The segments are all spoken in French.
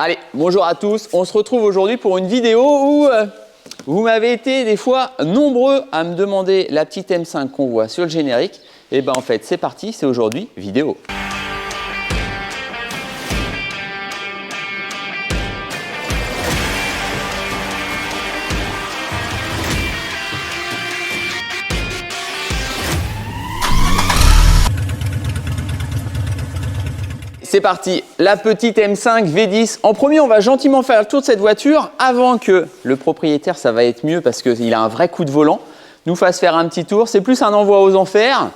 Allez, bonjour à tous. On se retrouve aujourd'hui pour une vidéo où vous m'avez été des fois nombreux à me demander la petite M5 qu'on voit sur le générique. Et ben en fait, c'est parti, c'est aujourd'hui vidéo. C'est parti, la petite M5 V10. En premier, on va gentiment faire le tour de cette voiture avant que le propriétaire, ça va être mieux parce qu'il a un vrai coup de volant, nous fasse faire un petit tour. C'est plus un envoi aux enfers.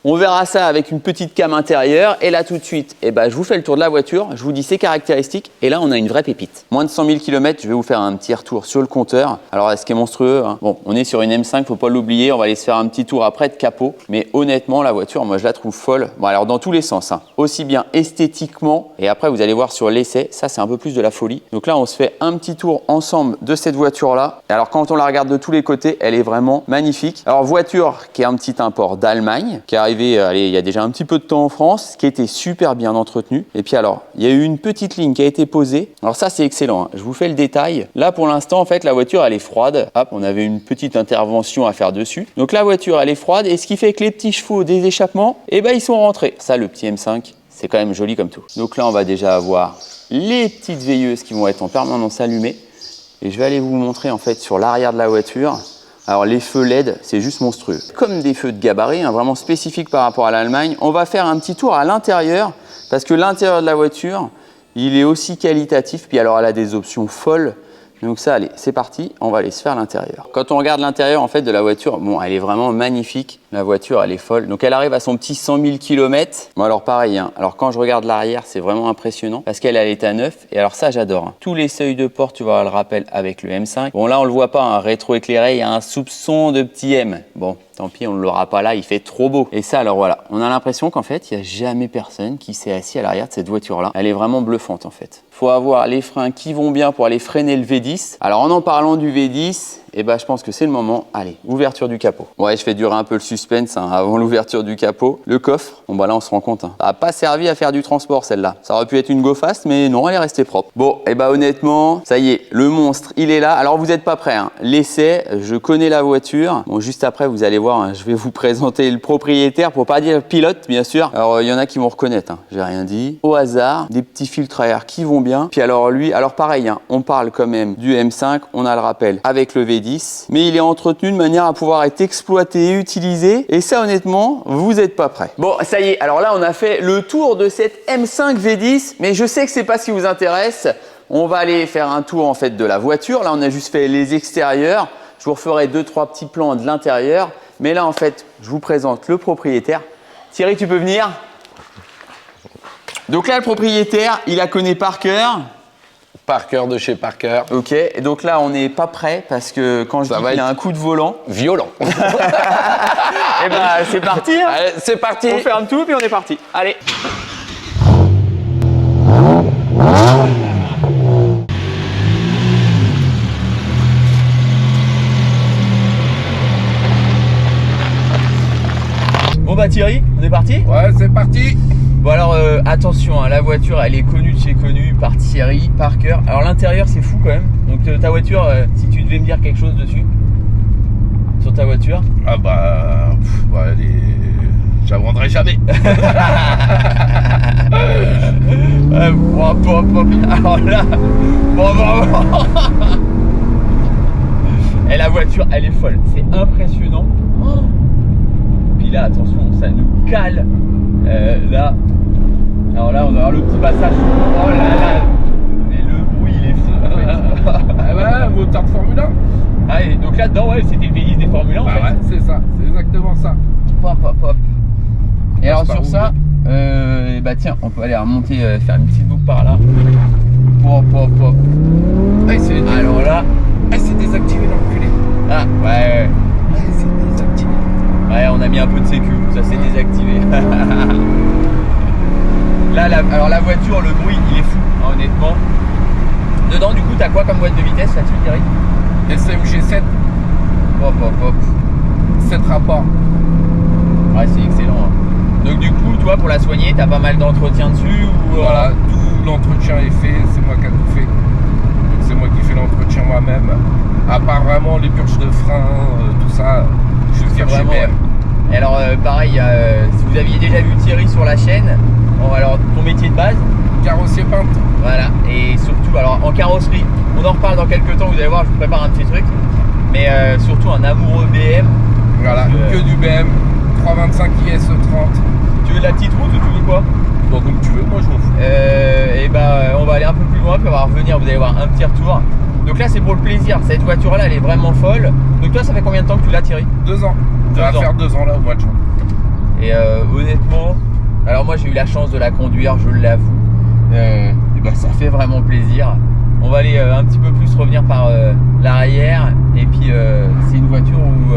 On verra ça avec une petite cam intérieure. Et là, tout de suite, je vous fais le tour de la voiture. Je vous dis ses caractéristiques. Et là, on a une vraie pépite. Moins de 100 000 km, je vais vous faire un petit retour sur le compteur. Alors, ce qui est monstrueux, hein. Bon, on est sur une M5, faut pas l'oublier. On va aller se faire un petit tour après de capot. Mais honnêtement, la voiture, moi, je la trouve folle. Bon, alors, dans tous les sens, hein. Aussi bien esthétiquement. Et après, vous allez voir sur l'essai, ça, c'est un peu plus de la folie. Donc là, on se fait un petit tour ensemble de cette voiture-là. Et alors, quand on la regarde de tous les côtés, elle est vraiment magnifique. Alors, voiture qui est un petit import d'Allemagne, qui est arrivé il y a déjà un petit peu de temps en France, qui était super bien entretenu. Et puis alors, il y a eu une petite ligne qui a été posée. Alors ça, c'est excellent, hein. Je vous fais le détail. Là, pour l'instant, en fait, la voiture, elle est froide. Hop, on avait une petite intervention à faire dessus. Donc la voiture, elle est froide. Et ce qui fait que les petits chevaux des échappements, ils sont rentrés. Ça, le petit M5, c'est quand même joli comme tout. Donc là, on va déjà avoir les petites veilleuses qui vont être en permanence allumées. Et je vais aller vous montrer, en fait, sur l'arrière de la voiture. Alors les feux LED, c'est juste monstrueux. Comme des feux de gabarit, hein, vraiment spécifiques par rapport à l'Allemagne. On va faire un petit tour à l'intérieur, parce que l'intérieur de la voiture, il est aussi qualitatif. Puis alors elle a des options folles. Donc ça, allez, c'est parti, on va aller se faire l'intérieur. Quand on regarde l'intérieur en fait de la voiture, bon, elle est vraiment magnifique. La voiture, elle est folle. Donc elle arrive à son petit 100 000 km. Bon alors pareil, hein. Alors quand je regarde l'arrière, c'est vraiment impressionnant parce qu'elle est à neuf. Et alors ça, j'adore. Hein. Tous les seuils de porte, tu vois, le rappel avec le M5. Bon là, on le voit pas, un rétro-éclairé, il y a un soupçon de petit M. Bon, tant pis, on ne l'aura pas là, il fait trop beau. Et ça, alors voilà, on a l'impression qu'en fait, il n'y a jamais personne qui s'est assis à l'arrière de cette voiture-là. Elle est vraiment bluffante en fait. Faut avoir les freins qui vont bien pour aller freiner le V10. Alors en parlant du V10, je pense que c'est le moment. Allez, ouverture du capot. Ouais, je fais durer un peu le suspense hein, avant l'ouverture du capot. Le coffre, bon là on se rend compte, hein. Ça n'a pas servi à faire du transport celle-là. Ça aurait pu être une go fast, mais non, elle est restée propre. Bon, honnêtement, ça y est, le monstre, il est là. Alors vous n'êtes pas prêts, hein. L'essai, je connais la voiture. Bon, juste après, vous allez voir, hein, je vais vous présenter le propriétaire, pour pas dire pilote, bien sûr. Alors il y en a qui vont reconnaître, hein. J'ai rien dit. Au hasard, des petits filtres à air qui vont bien. Puis alors lui, alors pareil, hein, on parle quand même du M5, on a le rappel avec le V10, mais il est entretenu de manière à pouvoir être exploité et utilisé. Et ça, honnêtement, vous n'êtes pas prêts. Bon, ça y est. Alors là, on a fait le tour de cette M5 V10, mais je sais que c'est pas ce qui vous intéresse. On va aller faire un tour en fait de la voiture. Là, on a juste fait les extérieurs. Je vous referai 2-3 petits plans de l'intérieur. Mais là, en fait, je vous présente le propriétaire. Thierry, tu peux venir? Donc là, le propriétaire, il la connaît par cœur. Parker de chez Parker. Ok, et donc là, on n'est pas prêt parce que quand je dis qu'il a un coup de volant. Violent. C'est parti. Hein. Allez, c'est parti. On fait un tour, puis on est parti. Allez. Bon Thierry, on est parti? Ouais, c'est parti. Bon alors attention, hein, la voiture elle est connue de chez connu par Thierry Parker. Alors l'intérieur c'est fou quand même. Donc ta voiture, si tu devais me dire quelque chose dessus sur ta voiture. Ah je la vendrai jamais. Alors là, et la voiture elle est folle, c'est impressionnant. Puis là attention, ça nous cale. Là, alors là on va avoir le petit passage. Oh là là, mais le bruit il est fou en fait. Moteur de Formule 1. Ah, et donc là dedans ouais, c'était le V10 des Formule 1 en fait. Ouais, c'est ça, c'est exactement ça. Hop. Et alors sur ça, tiens, on peut aller remonter, faire une petite boucle par là. Hop. Alors là, c'est désactivé l'enculé. Ah ouais. C'est désactivé. Ouais, on a mis un peu de sécu, ça s'est désactivé. Là, alors la voiture, le bruit, il est fou, hein, honnêtement. Dedans, du coup, t'as quoi comme boîte de vitesse là-dessus, Thierry? SMG 7. Hop. 7 rapports. Ouais, c'est excellent. Hein. Donc du coup, toi, pour la soigner, t'as pas mal d'entretien dessus ou Voilà, tout l'entretien est fait, c'est moi qui ai tout À part vraiment les purges de frein, tout ça, je veux dire Vraiment, GBM. Et alors pareil, si vous aviez déjà vu Thierry sur la chaîne, bon, alors ton métier de base, Carrossier peinte. voilà, et surtout alors en carrosserie, on en reparle dans quelques temps, vous allez voir, je vous prépare un petit truc, mais surtout un amoureux BM. Voilà, que du BM, 325 IS30. Tu veux de la petite route ou tu veux quoi? Bon, comme tu veux, moi je m'en fous. Et on va aller un peu plus loin, puis on va revenir, vous allez voir un petit retour. Donc là c'est pour le plaisir, cette voiture là elle est vraiment folle. Donc toi ça fait combien de temps que tu l'as, Thierry? 2 ans. Ça va faire 2 ans là au mois de juin. Et honnêtement, alors moi j'ai eu la chance de la conduire, je l'avoue. Et ça fait vraiment plaisir. On va aller un petit peu plus revenir par l'arrière. Et puis c'est une voiture où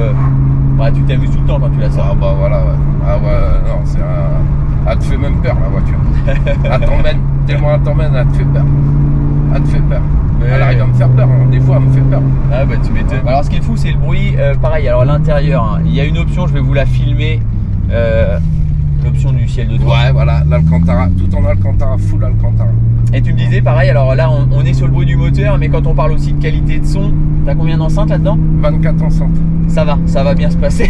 tu t'amuses tout le temps quand tu la sors. Ah bah voilà, ouais. Ah ouais, non, c'est un... Elle te fait même peur la voiture. Elle t'emmène, tellement elle t'emmène, elle te fait peur. Elle te fait peur. Elle arrive à me faire peur, hein. Des fois elle me fait peur. Ah bah tu m'étonnes. Alors ce qui est fou c'est le bruit, pareil, alors à l'intérieur, hein, il y a une option, je vais vous la filmer, l'option du ciel de toit. Ouais, voilà, l'Alcantara, tout en Alcantara, full Alcantara. Et tu me disais pareil, alors là on est sur le bruit du moteur, mais quand on parle aussi de qualité de son, t'as combien d'enceintes là-dedans? 24 enceintes. Ça va bien se passer.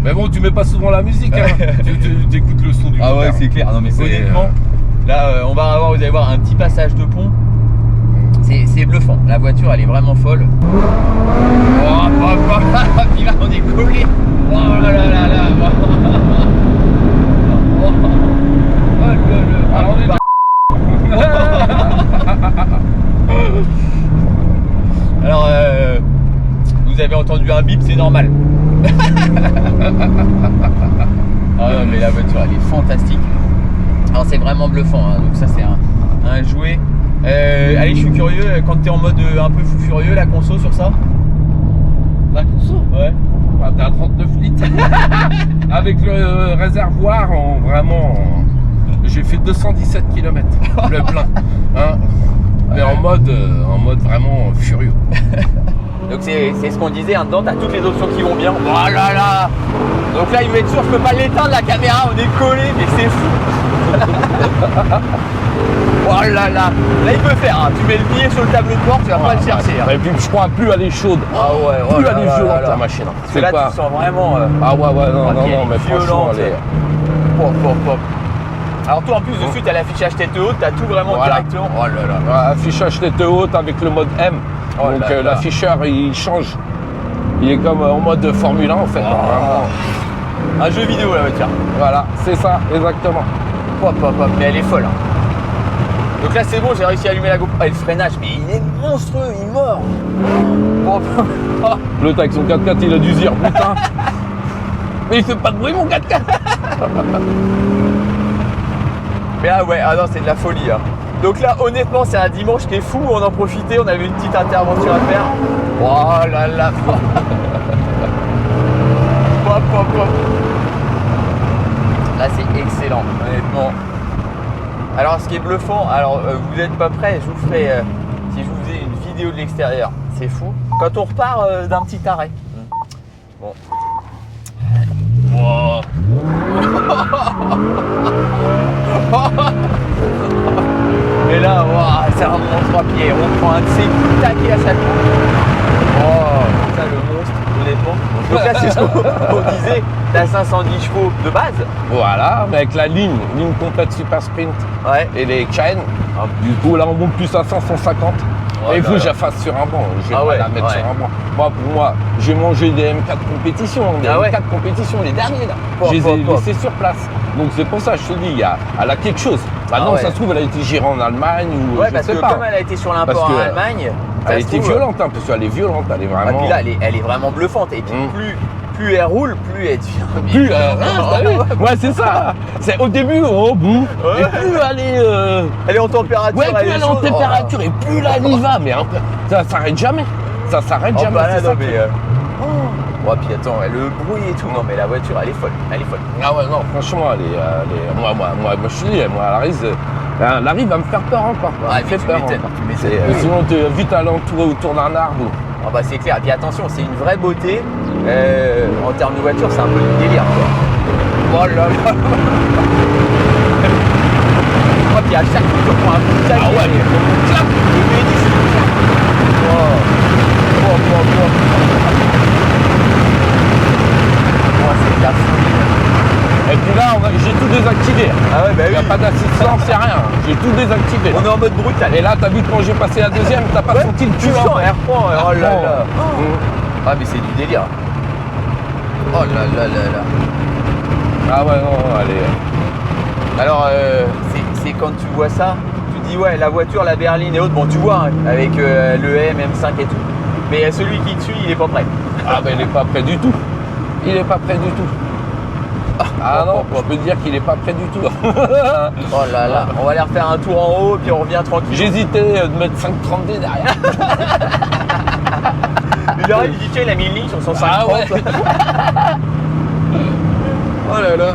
Mais bon, tu mets pas souvent la musique, hein. tu écoutes le son du Ah ouais, moteur. c'est clair. Non mais honnêtement, là on va avoir, vous allez voir un petit passage de pont. C'est bluffant. La voiture, elle est vraiment folle. Oh, puis là on est collé. Oh là là là là. Oh là là. Alors, on est Alors, vous avez entendu un bip, c'est normal. Ah non, mais la voiture, elle est fantastique. Alors, c'est vraiment bluffant, hein. Donc ça, c'est un jouet. Allez, je suis curieux, quand tu es en mode un peu fou furieux, la conso sur ça? La conso? Ouais. Ah, t'es à 39 litres. Avec le réservoir, j'ai fait 217 km, le plein. Hein. Mais en mode vraiment furieux. Donc c'est ce qu'on disait, hein, dedans, tu as toutes les options qui vont bien. Oh là là. Donc là, il va être sûr, je peux pas l'éteindre la caméra, on est collé, mais c'est fou. Oh là là. Là, il peut faire, hein. Tu mets le pied sur le tableau de bord, tu vas pas le chercher. Hein. Et puis je crois plus elle est chaude. Ah ouais, plus elle est violente la machine. C'est là tu sens vraiment. Ah ouais, non, mais franchement, violente. elle est... Pop. Alors toi en plus dessus tu as l'affichage tête haute, tu as tout vraiment directement. Oh là là. Ouais, affichage tête haute avec le mode M. Oh donc là là. l'afficheur il change. Il est comme en mode Formule 1 en fait. Vraiment. Un jeu vidéo la voiture. Voilà, c'est ça, exactement. Pop. Mais elle est folle. Hein. Donc là c'est bon, j'ai réussi à allumer la GoPro. Et le freinage, mais il est monstrueux, il mord. L'autre avec son 4x4 il a dû dire putain. Mais il fait pas de bruit mon 4x4. Mais ah ouais, non, c'est de la folie. Hein. Donc là, honnêtement, c'est un dimanche qui est fou. On en profitait, on avait une petite intervention à faire. Oh là là. Pop. Là, c'est excellent, honnêtement. Alors, ce qui est bluffant, alors vous n'êtes pas prêts, je vous ferai, si je vous faisais une vidéo de l'extérieur, c'est fou. Quand on repart d'un petit arrêt. Bon. Wow. Et là, wow, ça remonte 3 pieds, on prend un de ses coups de taquet à chaque fois. Oh, ça le monstre, honnêtement. Donc là, c'est ce qu'on disait, t'as 510 chevaux de base. Voilà, mais avec la ligne complète super sprint et les chaînes. Du coup, là, on monte plus à 550. Oh et il faut là que je la fasse sur un banc. Je vais pas la mettre sur un banc. Moi, pour moi, j'ai mangé des M4 compétitions. Des M4 compétitions, les derniers là. Je les ai laissés sur place. Donc c'est pour ça, je te dis, elle a quelque chose. Maintenant, ça se trouve, elle a été gérée en Allemagne ou parce que comme elle a été sur l'import en Allemagne, elle était violente, hein, parce qu'elle est violente, elle est vraiment. Et puis là, elle est vraiment bluffante. Et puis plus elle roule, plus elle devient. Ouais, c'est ça. C'est au début, au bout. Et plus elle est en température. Ouais, plus elle est en température et plus là, elle y va. Mais ça s'arrête jamais. Ça s'arrête jamais. Bah là, Oh, puis attends, le bruit et tout. Non, mais la voiture, elle est folle. Ah ouais, non, franchement, elle est moi, je te dis, moi, elle arrive à me faire peur encore. Elle fait peur encore. Sinon, tu es vite à l'entourer autour d'un arbre. Ah bah c'est clair. Et puis attention, c'est une vraie beauté. En termes de voiture, c'est un peu du délire, quoi. Oh là là. Oh, puis à chaque fois, tu prends un coup de taquet. Ah ouais, désactivé. Ah ouais, bah Il n'y a pas d'assistance, il n'y a rien. J'ai tout désactivé. On est en mode brutal. Et là, t'as vu quand j'ai passé la deuxième, t'as pas senti le Tu cul sens, en elle reprend. Oh là là. Mmh. Ah, mais c'est du délire. Oh là là là là. Ah ouais, non, allez. Alors, c'est quand tu vois ça, tu dis ouais, la voiture, la berline et autres, bon, tu vois, hein, avec le M, M5 et tout. Mais celui qui te suit, il est pas prêt. Ah ben il est pas prêt du tout. Il est pas prêt du tout. Ah non, je peux te dire qu'il est pas prêt du tout. Oh là là, on va aller refaire un tour en haut, puis on revient tranquille. J'hésitais de mettre 5,30D derrière. Il arrive, il dit tiens, il a mis une ligne sur son 5,30. Ah ouais. Oh là là.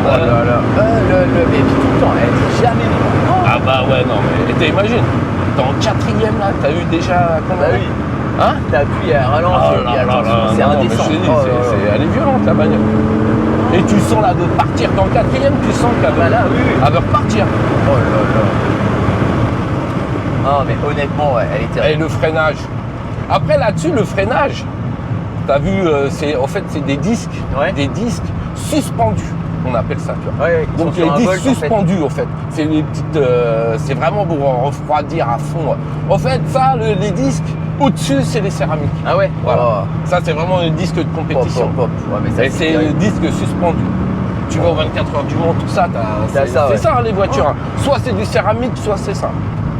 Oh là là. Mais puis tout le temps, elle dit jamais les mots. Ah bah ouais, non, mais t'imagines, dans le 4e là, t'as eu déjà Bah oui. Hein? T'as appuyé à ralentir, Oh là et là attention, là, c'est non, mais indécent. je te dis, Oh là là. elle est violente la bagnole. Et tu sens là de partir dans le 4e, tu sens qu'elle Bah là, oui, oui. va repartir. Oh là là. Ah mais honnêtement, ouais, elle est Et terrible. le freinage. Après là-dessus, le freinage, t'as vu, en fait c'est des disques, Ouais. suspendus. On appelle ça, tu vois. Ouais, Donc les disques suspendus en fait. C'est les petites, c'est vraiment pour refroidir à fond. En fait, ça, les disques au-dessus, c'est les céramiques. Ah ouais. Voilà. Oh. Ça, c'est vraiment un disque de compétition. Pop. Ouais, mais ça, Et c'est le terrible. disque suspendu. Tu vas aux 24 heures du Mans, tout ça, T'as c'est ça, ouais. ça hein, les voitures. hein. Soit c'est du céramique, soit c'est ça.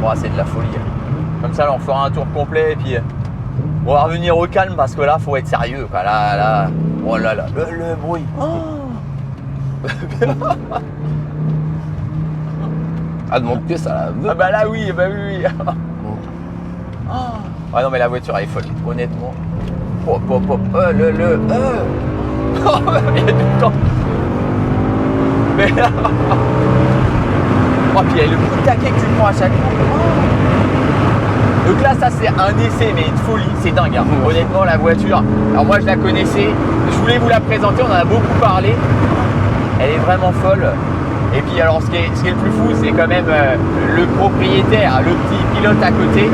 Oh, c'est de la folie. Comme ça, là, on fera un tour complet et puis on va revenir au calme parce que là, faut être sérieux. Quoi. Là, oh là là, le bruit. Ah, demande que ça la veut. Ah bah là, oui. Ah non, mais la voiture, elle est folle, honnêtement. Pop. Il y a tout le temps. Mais là. Oh, puis il y a le coup de taquet que tu prends à chaque fois. Donc là, ça c'est un essai, mais une folie, c'est dingue. Hein. Honnêtement, la voiture, alors moi je la connaissais, je voulais vous la présenter, on en a beaucoup parlé. Elle est vraiment folle. Et puis alors ce qui est le plus fou, c'est quand même le propriétaire, le petit pilote à côté.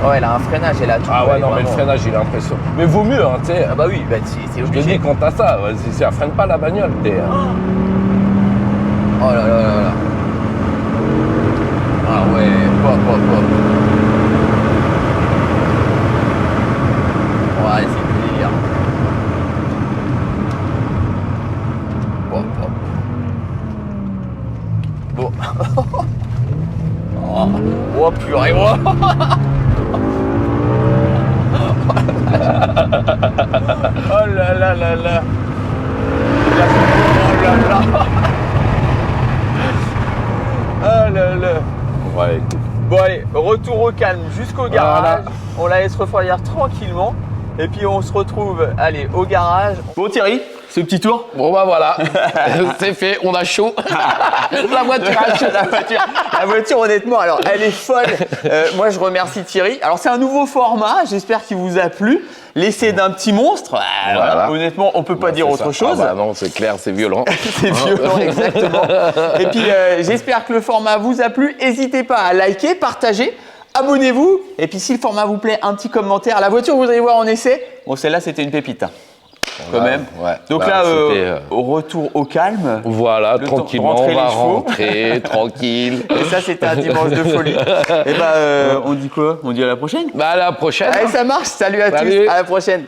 Oh, elle a un freinage, elle a tout. Ah ouais, non, mais le freinage, il est impressionnant. Mais vaut mieux, hein, tu sais. Ah bah oui, bah, c'est Je te obligé. dis, quand t'as ça, si ça freine pas la bagnole, t'es. Oh là là là là. Ah ouais, pop. Ouais, c'est du délire. Pop. Bon. Oh purée, oh. Oh là là là là. Oh là là. Oh là là. Ouais, écoute. Bon allez, retour au calme jusqu'au garage. Voilà. On la laisse refroidir tranquillement. Et puis on se retrouve, allez, au garage. Bon Thierry, ce petit tour. Bon bah voilà, c'est fait, on a chaud. La voiture a chaud. La voiture, honnêtement, alors elle est folle. Moi je remercie Thierry. Alors c'est un nouveau format, j'espère qu'il vous a plu. L'essai d'un petit monstre. Voilà. Honnêtement, on peut pas dire autre chose. Ah bah non, c'est clair, c'est violent. C'est violent, exactement. Et puis, j'espère que le format vous a plu. N'hésitez pas à liker, partager, abonnez-vous. Et puis, si le format vous plaît, un petit commentaire. La voiture, vous allez voir en essai. Bon, celle-là, c'était une pépite, hein, quand même. Ouais. Donc Bah, là, c'était, au retour au calme. Voilà, Le temps de tranquillement, rentrer on va les chevaux. rentrer, tranquille. Et ça, c'était un dimanche de folie. Et bah, on dit quoi? On dit à la prochaine. Bah à la prochaine. Allez, ça marche. Salut à Salut. tous. À la prochaine.